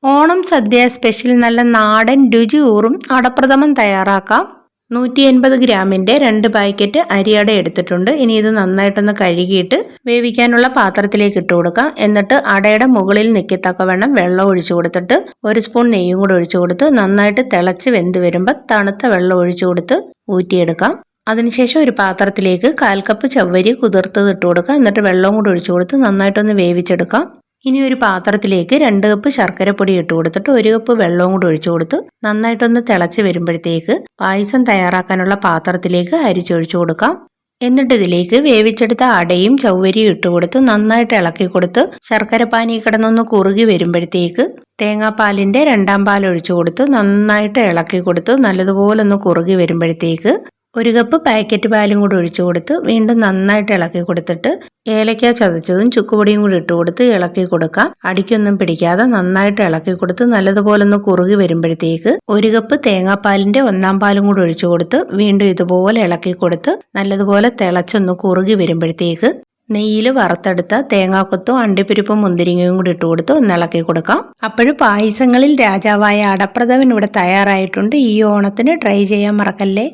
ഓണം സദ്യ special നല്ല നാടൻ രുചിയൂറും അടപ്രഥമൻ തയ്യാറാക്കാം. 180 ഗ്രാമിൻ്റെ 2 പാക്കറ്റ് അരിയട എടുത്തിട്ടുണ്ട്. ഇനി ഇത് നന്നായിട്ടൊന്ന് കഴുകിയിട്ട് വേവിക്കാനുള്ള പാത്രത്തിലേക്ക് ഇട്ട് കൊടുക്കാം. എന്നിട്ട് അടയുടെ മുകളിൽ നിൽക്കത്തക്കവണ്ണം വെള്ളം ഒഴിച്ചു കൊടുത്തിട്ട് 1 സ്പൂൺ നെയ്യും കൂടെ ഒഴിച്ചു കൊടുത്ത് നന്നായിട്ട് തിളച്ച് വെന്ത് വരുമ്പോൾ തണുത്ത വെള്ളം ഒഴിച്ചു കൊടുത്ത് ഊറ്റിയെടുക്കാം. അതിനുശേഷം ഒരു പാത്രത്തിലേക്ക് 1/4 കപ്പ് ചവ്വരി കുതിർത്തത് ഇട്ട് കൊടുക്കാം. എന്നിട്ട് വെള്ളവും കൂടെ ഒഴിച്ചു കൊടുത്ത് നന്നായിട്ടൊന്ന് വേവിച്ചെടുക്കാം. ഇനി ഒരു പാത്രത്തിലേക്ക് 2 കപ്പ് ശർക്കരപ്പൊടി ഇട്ട് കൊടുത്തിട്ട് 1 കപ്പ് വെള്ളവും കൂടി ഒഴിച്ചു കൊടുത്ത് നന്നായിട്ടൊന്ന് തിളച്ച് വരുമ്പോഴത്തേക്ക് പായസം തയ്യാറാക്കാനുള്ള പാത്രത്തിലേക്ക് അരിച്ചൊഴിച്ചു കൊടുക്കാം. എന്നിട്ട് ഇതിലേക്ക് വേവിച്ചെടുത്ത അടയും ചവ്വരിയും ഇട്ട് കൊടുത്ത് നന്നായിട്ട് ഇളക്കി കൊടുത്ത് ശർക്കര പാനി കിടന്നൊന്ന് കുറുകി വരുമ്പോഴത്തേക്ക് തേങ്ങാപ്പാലിൻ്റെ 2ാം പാൽ ഒഴിച്ചു കൊടുത്ത് നന്നായിട്ട് ഇളക്കി കൊടുത്ത് നല്ലതുപോലെ ഒന്ന് കുറുകി വരുമ്പോഴത്തേക്ക് 1 കപ്പ് പാക്കറ്റ് പാലും കൂടി ഒഴിച്ചു കൊടുത്ത് വീണ്ടും നന്നായിട്ട് ഇളക്കി കൊടുത്തിട്ട് ഏലക്ക ചതച്ചതും ചുക്കുപൊടിയും കൂടി ഇട്ട് കൊടുത്ത് ഇളക്കി കൊടുക്കാം. അടിക്കൊന്നും പിടിക്കാതെ നന്നായിട്ട് ഇളക്കി കൊടുത്ത് നല്ലതുപോലെ ഒന്ന് കുറുകി വരുമ്പോഴത്തേക്ക് 1 കപ്പ് തേങ്ങാപ്പാലിൻ്റെ 1ാം പാലും കൂടി ഒഴിച്ചു കൊടുത്ത് വീണ്ടും ഇതുപോലെ ഇളക്കി കൊടുത്ത് നല്ലതുപോലെ തിളച്ചൊന്ന് കുറുകി വരുമ്പോഴത്തേക്ക് നെയ്യിൽ വറുത്തെടുത്ത തേങ്ങാക്കൊത്തും അണ്ടിപ്പരിപ്പും മുന്തിരിങ്ങയും കൂടി ഇട്ട് കൊടുത്ത് ഒന്ന് ഇളക്കി കൊടുക്കാം. അപ്പോഴും പായസങ്ങളിൽ രാജാവായ അടപ്രഥമൻ ഇവിടെ തയ്യാറായിട്ടുണ്ട്. ഈ ഓണത്തിന് ട്രൈ ചെയ്യാൻ മറക്കല്ലേ.